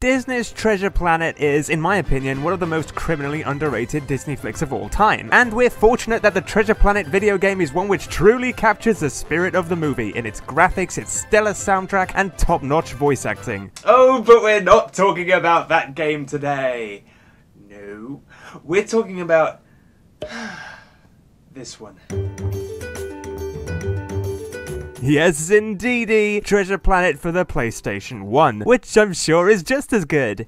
Disney's Treasure Planet is, in my opinion, one of the most criminally underrated Disney flicks of all time, and we're fortunate that the Treasure Planet video game is one which truly captures the spirit of the movie in its graphics, its stellar soundtrack, and top-notch voice acting. Oh, but we're not talking about that game today. No, we're talking about this one. Yes, indeedy! Treasure Planet for the PlayStation 1, which I'm sure is just as good.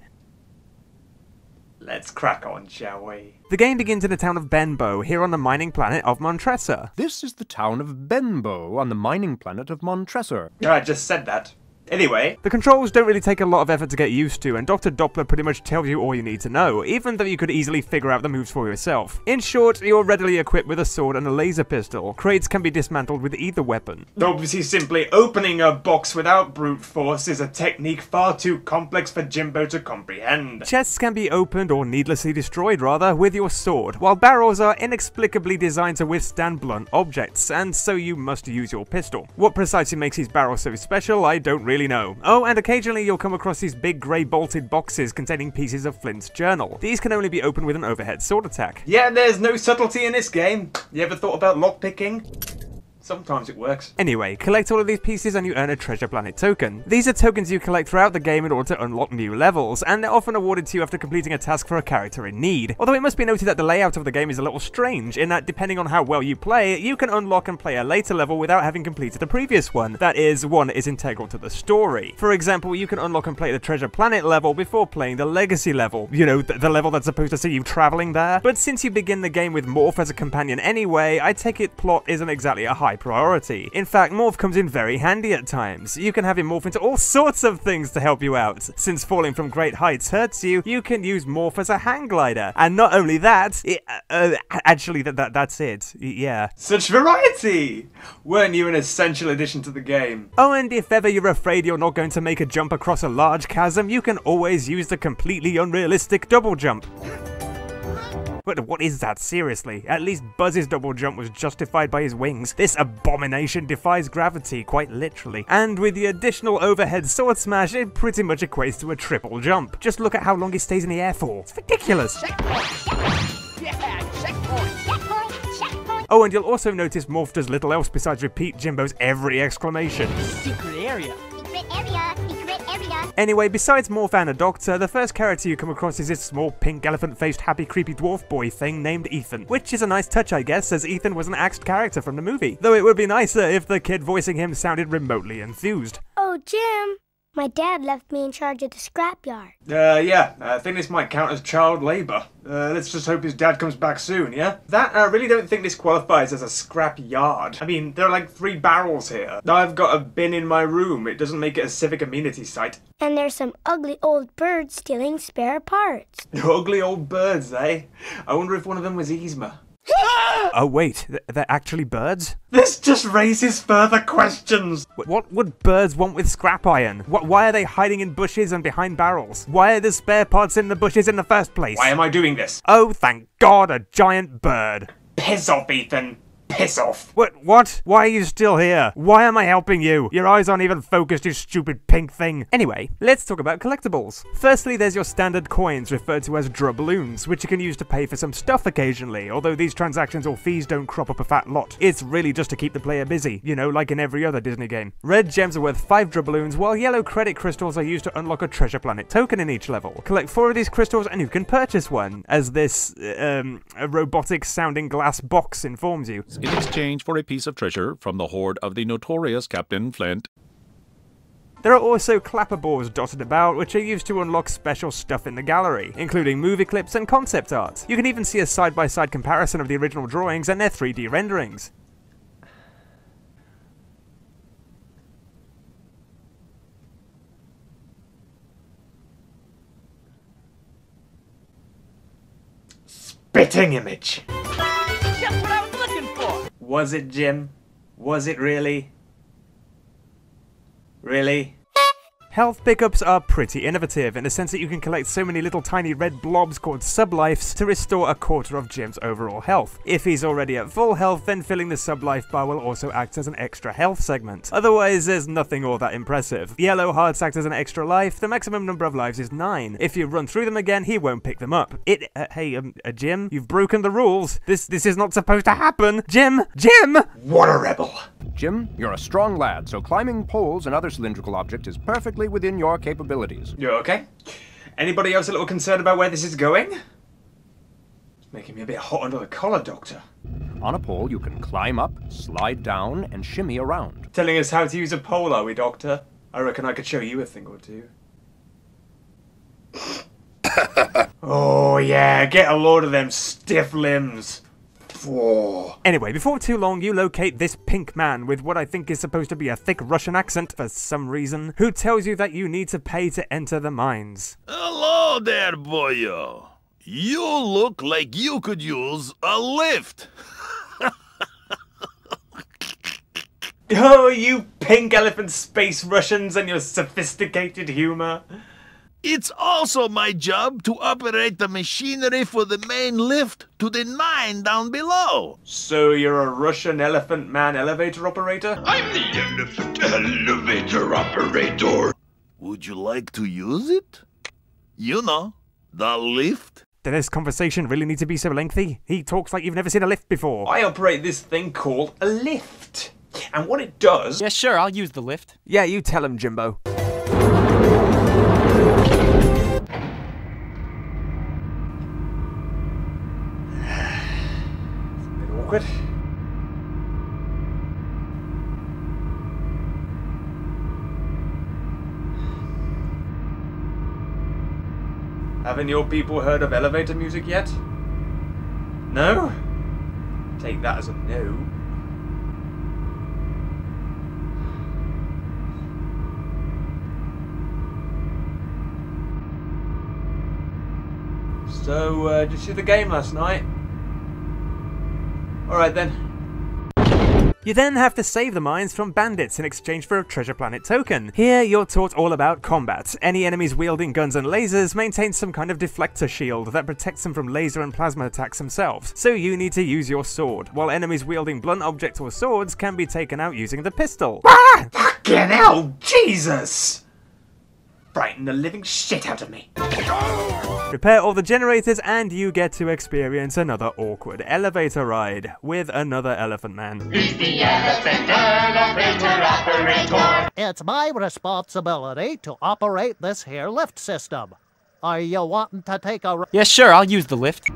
Let's crack on, shall we? The game begins in the town of Benbow, here on the mining planet of Montressor. This is the town of Benbow, on the mining planet of Montressor. I just said that. Anyway, the controls don't really take a lot of effort to get used to, and Dr. Doppler pretty much tells you all you need to know, even though you could easily figure out the moves for yourself. In short, you're readily equipped with a sword and a laser pistol. Crates can be dismantled with either weapon. Obviously, simply opening a box without brute force is a technique far too complex for Jimbo to comprehend. Chests can be opened, or needlessly destroyed rather, with your sword, while barrels are inexplicably designed to withstand blunt objects, and so you must use your pistol. What precisely makes these barrels so special, I don't really know. Oh, and occasionally you'll come across these big grey bolted boxes containing pieces of Flint's journal. These can only be opened with an overhead sword attack. Yeah, there's no subtlety in this game. You ever thought about lockpicking? Sometimes it works. Anyway, collect all of these pieces and you earn a Treasure Planet token. These are tokens you collect throughout the game in order to unlock new levels, and they're often awarded to you after completing a task for a character in need. Although it must be noted that the layout of the game is a little strange, in that depending on how well you play, you can unlock and play a later level without having completed the previous one. That is, one is integral to the story. For example, you can unlock and play the Treasure Planet level before playing the Legacy level. You know, the level that's supposed to see you traveling there. But since you begin the game with Morph as a companion anyway, I take it plot isn't exactly a high priority. In fact, Morph comes in very handy at times. You can have him morph into all sorts of things to help you out. Since falling from great heights hurts you, you can use Morph as a hang glider. And not only that, actually that's it. Yeah. Such variety! Weren't you an essential addition to the game? Oh, and if ever you're afraid you're not going to make a jump across a large chasm, you can always use the completely unrealistic double jump. But what is that, seriously? At least Buzz's double jump was justified by his wings. This abomination defies gravity, quite literally. And with the additional overhead sword smash, it pretty much equates to a triple jump. Just look at how long it stays in the air for. It's ridiculous. Oh, and you'll also notice Morph does little else besides repeat Jimbo's every exclamation. Secret area. Secret area. Secret area. Anyway, besides Morph and a doctor, the first character you come across is this small pink elephant-faced happy creepy dwarf boy thing named Ethan, which is a nice touch I guess, as Ethan was an axed character from the movie, though it would be nicer if the kid voicing him sounded remotely enthused. Oh, Jim, my dad left me in charge of the scrapyard. Yeah, I think this might count as child labor. Let's just hope his dad comes back soon, yeah? That, I really don't think this qualifies as a scrap yard. I mean, there are like 3 barrels here. I've got a bin in my room. It doesn't make it a civic amenity site. And there's some ugly old birds stealing spare parts. Ugly old birds, eh? I wonder if one of them was Yzma. Oh wait, they're actually birds? This just raises further questions! What would birds want with scrap iron? Why are they hiding in bushes and behind barrels? Why are there spare parts in the bushes in the first place? Why am I doing this? Oh, thank God, a giant bird. Piss off, Ethan. Piss off. What? Why are you still here? Why am I helping you? Your eyes aren't even focused, you stupid pink thing. Anyway, let's talk about collectibles. Firstly, there's your standard coins, referred to as drubloons, which you can use to pay for some stuff occasionally, although these transactions or fees don't crop up a fat lot. It's really just to keep the player busy, you know, like in every other Disney game. Red gems are worth 5 drubloons, while yellow credit crystals are used to unlock a Treasure Planet token in each level. Collect 4 of these crystals and you can purchase one, as this, a robotic sounding glass box informs you. In exchange for a piece of treasure from the hoard of the notorious Captain Flint. There are also clapperboards dotted about, which are used to unlock special stuff in the gallery, including movie clips and concept art. You can even see a side-by-side comparison of the original drawings and their 3D renderings. Spitting image! Just what I was looking for! Was it, Jim? Was it really? Really? Health pickups are pretty innovative in the sense that you can collect so many little tiny red blobs called sublives to restore a quarter of Jim's overall health. If he's already at full health, then filling the sublife bar will also act as an extra health segment. Otherwise, there's nothing all that impressive. Yellow hearts act as an extra life, the maximum number of lives is 9. If you run through them again, he won't pick them up. Jim, you've broken the rules. This is not supposed to happen. Jim! What a rebel! Jim, you're a strong lad, so climbing poles and other cylindrical objects is perfectly within your capabilities. You okay? Anybody else a little concerned about where this is going? It's making me a bit hot under the collar, Doctor. On a pole, you can climb up, slide down, and shimmy around. Telling us how to use a pole, are we, Doctor? I reckon I could show you a thing or two. Oh yeah, get a load of them stiff limbs. Whoa. Anyway, before too long, you locate this pink man with what I think is supposed to be a thick Russian accent for some reason, who tells you that you need to pay to enter the mines. Hello there, boyo. You look like you could use a lift. Oh, you pink elephant space Russians and your sophisticated humor. It's also my job to operate the machinery for the main lift to the mine down below. So you're a Russian elephant man elevator operator? I'm the elephant elevator operator. Would you like to use it? You know, the lift. Did this conversation really need to be so lengthy? He talks like you've never seen a lift before. I operate this thing called a lift. And what it does... Yeah, sure, I'll use the lift. Yeah, you tell him, Jimbo. Awkward. Haven't your people heard of elevator music yet? No? Take that as a no. So, did you see the game last night? Alright then. You then have to save the mines from bandits in exchange for a Treasure Planet token. Here, you're taught all about combat. Any enemies wielding guns and lasers maintain some kind of deflector shield that protects them from laser and plasma attacks themselves, so you need to use your sword, while enemies wielding blunt objects or swords can be taken out using the pistol. Ah! Fucking hell! Jesus! Frighten the living shit out of me. Repair all the generators and you get to experience another awkward elevator ride with another elephant man. He's the elephant elevator operator. It's my responsibility to operate this here lift system. Are you wanting to take a... Yeah, sure, I'll use the lift.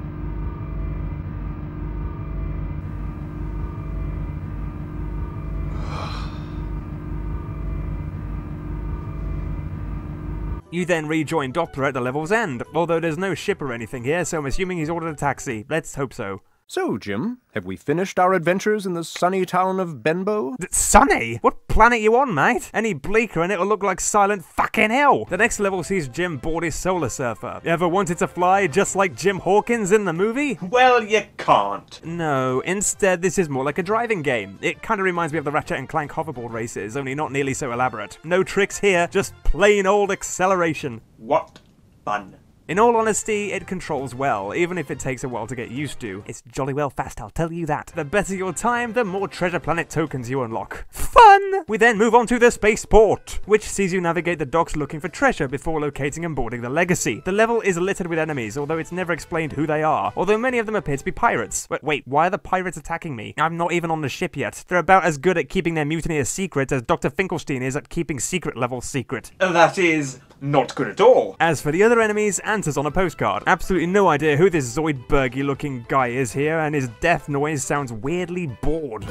You then rejoin Doppler at the level's end, although there's no ship or anything here, so I'm assuming he's ordered a taxi. Let's hope so. So, Jim, have we finished our adventures in the sunny town of Benbow? Sunny? What planet you on, mate? Any bleaker and it'll look like silent fucking hell. The next level sees Jim board his solar surfer. You ever wanted to fly just like Jim Hawkins in the movie? Well, you can't. No, instead this is more like a driving game. It kind of reminds me of the Ratchet and Clank hoverboard races, only not nearly so elaborate. No tricks here, just plain old acceleration. What fun. In all honesty, it controls well, even if it takes a while to get used to. It's jolly well fast, I'll tell you that. The better your time, the more Treasure Planet tokens you unlock. Fun! We then move on to the Spaceport, which sees you navigate the docks looking for treasure before locating and boarding the Legacy. The level is littered with enemies, although it's never explained who they are, although many of them appear to be pirates. But wait, why are the pirates attacking me? I'm not even on the ship yet. They're about as good at keeping their mutiny a secret as Dr. Finkelstein is at keeping secret levels secret. That is not good at all. As for the other enemies, answers on a postcard. Absolutely no idea who this Zoidbergy looking guy is here, and his death noise sounds weirdly bored.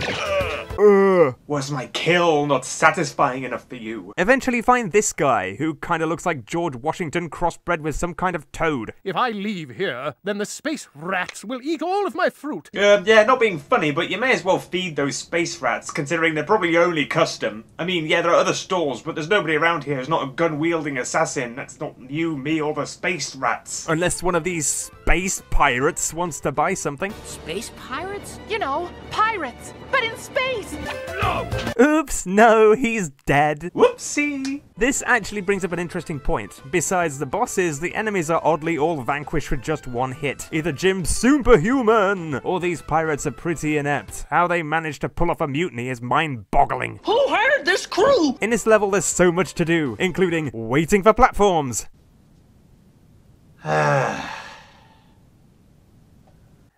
Was my kill not satisfying enough for you? Eventually find this guy, who kinda looks like George Washington crossbred with some kind of toad. If I leave here, then the space rats will eat all of my fruit. Yeah, not being funny, but you may as well feed those space rats, considering they're probably only custom. I mean, yeah, there are other stalls, but there's nobody around here who's not a gun-wielding assassin assassin. That's not you, me, or the space rats. Unless one of these space pirates wants to buy something. Space pirates? You know, pirates, but in space! No! Oops, no, he's dead. Whoopsie! This actually brings up an interesting point. Besides the bosses, the enemies are oddly all vanquished with just one hit. Either Jim's superhuman, or these pirates are pretty inept. How they managed to pull off a mutiny is mind-boggling. Who hired this crew? In this level, there's so much to do, including waiting for platforms. And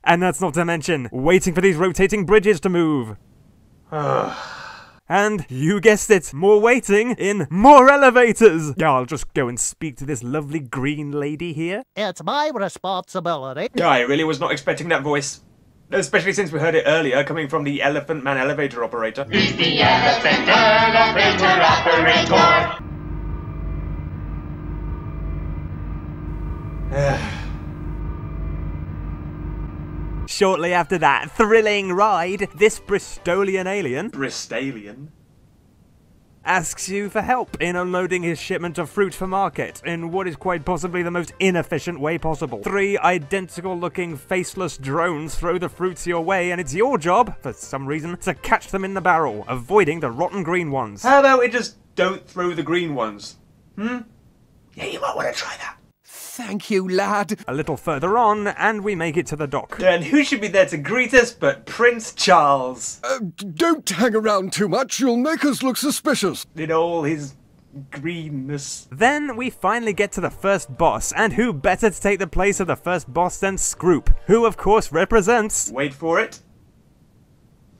that's not to mention waiting for these rotating bridges to move. And you guessed it, more waiting in more elevators. Yeah, I'll just go and speak to this lovely green lady here. It's my responsibility. Yeah, I really was not expecting that voice. Especially since we heard it earlier, coming from the Elephant Man elevator operator. He's the elephant elevator operator. Shortly after that thrilling ride, this Bristolian alien asks you for help in unloading his shipment of fruit for market in what is quite possibly the most inefficient way possible. 3 identical-looking faceless drones throw the fruits your way, and it's your job, for some reason, to catch them in the barrel, avoiding the rotten green ones. How about we just don't throw the green ones? Yeah, you might want to try that. Thank you, lad. A little further on, and we make it to the dock. And who should be there to greet us but Prince Charles? Don't hang around too much, you'll make us look suspicious. In all his greenness. Then we finally get to the first boss, and who better to take the place of the first boss than Scroop, who of course represents... Wait for it.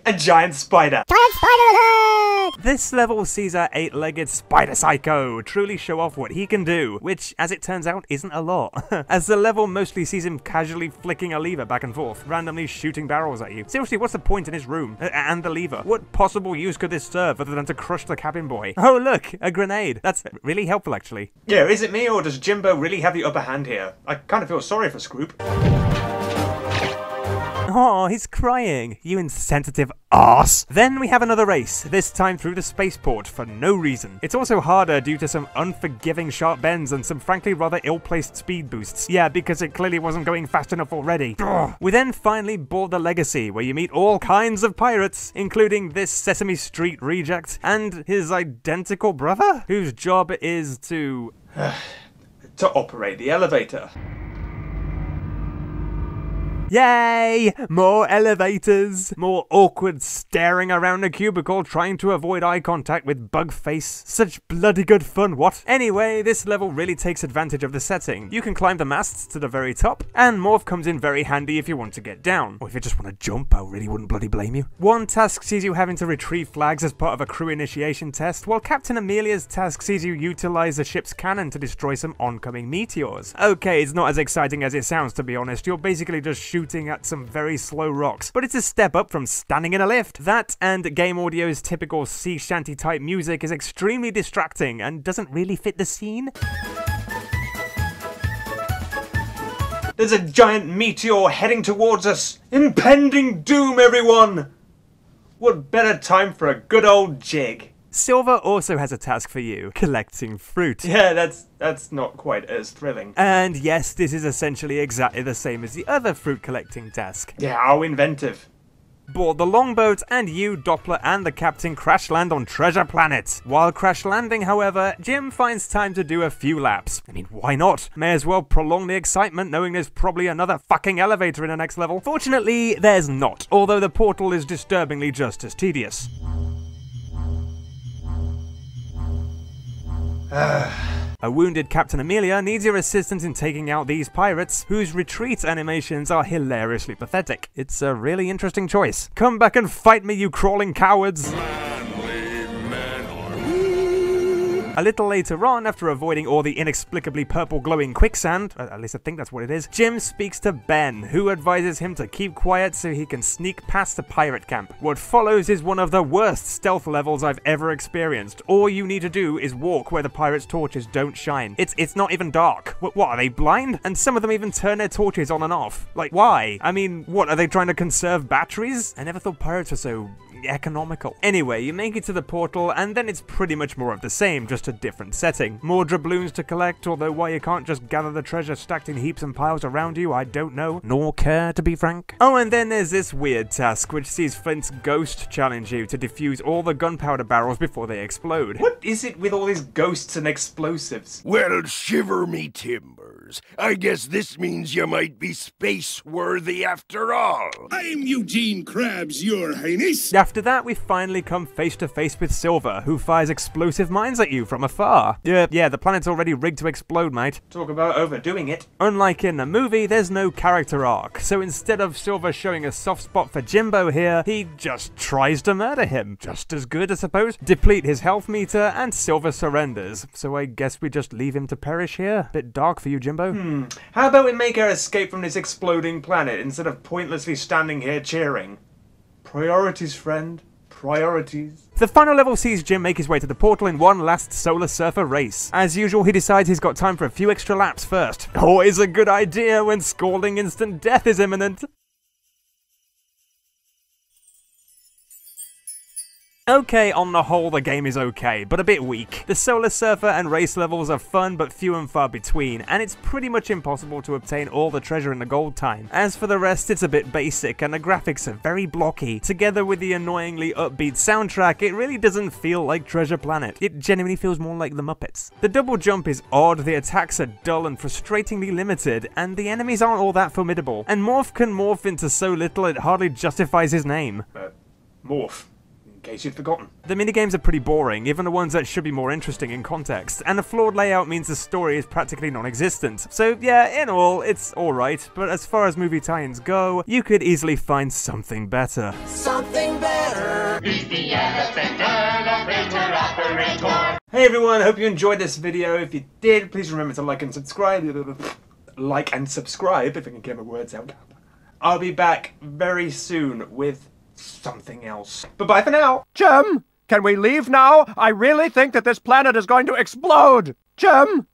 A giant spider. Giant spider! This level sees our 8-legged spider psycho truly show off what he can do, which, as it turns out, isn't a lot. As the level mostly sees him casually flicking a lever back and forth, randomly shooting barrels at you. Seriously, what's the point in his room? And the lever? What possible use could this serve other than to crush the cabin boy? Oh look, a grenade. That's really helpful actually. Yeah, is it me or does Jimbo really have the upper hand here? I kind of feel sorry for Scroop. Oh, he's crying, you insensitive arse. Then we have another race, this time through the Spaceport for no reason. It's also harder due to some unforgiving sharp bends and some frankly rather ill-placed speed boosts. Yeah, because it clearly wasn't going fast enough already. Ugh. We then finally board the Legacy, where you meet all kinds of pirates, including this Sesame Street reject and his identical brother, whose job is to... to operate the elevator. Yay! More elevators! More awkward staring around a cubicle trying to avoid eye contact with Bugface. Such bloody good fun, what? Anyway, this level really takes advantage of the setting. You can climb the masts to the very top, and Morph comes in very handy if you want to get down. Or if you just want to jump, I really wouldn't bloody blame you. One task sees you having to retrieve flags as part of a crew initiation test, while Captain Amelia's task sees you utilize the ship's cannon to destroy some oncoming meteors. Okay, it's not as exciting as it sounds, to be honest. You're basically just shooting at some very slow rocks, but it's a step up from standing in a lift. That and Game Audio's typical sea shanty type music is extremely distracting and doesn't really fit the scene. There's a giant meteor heading towards us. Impending doom, everyone! What better time for a good old jig? Silver also has a task for you, collecting fruit. Yeah, that's not quite as thrilling. And yes, this is essentially exactly the same as the other fruit collecting task. Yeah, how inventive. Board the longboat, and you, Doppler, and the captain crash land on Treasure Planet. While crash landing, however, Jim finds time to do a few laps. I mean, why not? May as well prolong the excitement knowing there's probably another fucking elevator in the next level. Fortunately, there's not, although the portal is disturbingly just as tedious. A wounded Captain Amelia needs your assistance in taking out these pirates, whose retreat animations are hilariously pathetic. It's a really interesting choice. Come back and fight me, you crawling cowards! A little later on, after avoiding all the inexplicably purple glowing quicksand, at least I think that's what it is, Jim speaks to Ben, who advises him to keep quiet so he can sneak past the pirate camp. What follows is one of the worst stealth levels I've ever experienced. All you need to do is walk where the pirates' torches don't shine. It's not even dark. What, are they blind? And some of them even turn their torches on and off. Like, why? I mean, what, are they trying to conserve batteries? I never thought pirates were so economical. Anyway, you make it to the portal, and then it's pretty much more of the same, just a different setting. More doubloons to collect, although why you can't just gather the treasure stacked in heaps and piles around you, I don't know, nor care, to be frank. Oh, and then there's this weird task, which sees Flint's ghost challenge you to defuse all the gunpowder barrels before they explode. What is it with all these ghosts and explosives? Well, shiver me timbers. I guess this means you might be space-worthy after all. I'm Eugene Krabs, your highness. After that, we finally come face to face with Silver, who fires explosive mines at you from afar. Yeah, the planet's already rigged to explode, mate. Talk about overdoing it. Unlike in the movie, there's no character arc, so instead of Silver showing a soft spot for Jimbo here, he just tries to murder him. Just as good, I suppose. Deplete his health meter, and Silver surrenders. So I guess we just leave him to perish here. Bit dark for you, Jimbo. How about we make our escape from this exploding planet instead of pointlessly standing here cheering? Priorities, friend. Priorities. The final level sees Jim make his way to the portal in one last Solar Surfer race. As usual, he decides he's got time for a few extra laps first. Always a good idea when scalding instant death is imminent. Okay, on the whole, the game is okay, but a bit weak. The Solar Surfer and race levels are fun, but few and far between, and it's pretty much impossible to obtain all the treasure in the gold time. As for the rest, it's a bit basic, and the graphics are very blocky. Together with the annoyingly upbeat soundtrack, it really doesn't feel like Treasure Planet. It genuinely feels more like the Muppets. The double jump is odd, the attacks are dull and frustratingly limited, and the enemies aren't all that formidable. And Morph can morph into so little it hardly justifies his name. Morph. In case you'd forgotten. The minigames are pretty boring, even the ones that should be more interesting in context, and the flawed layout means the story is practically non-existent. So yeah, in all, it's alright, but as far as movie tie-ins go, you could easily find something better. Something better. He's the elephant operator. Hey everyone, hope you enjoyed this video. If you did, please remember to like and subscribe. Like and subscribe, if I can get my words out. I'll be back very soon with something else. Bye-bye for now. Jim, can we leave now? I really think that this planet is going to explode. Jim.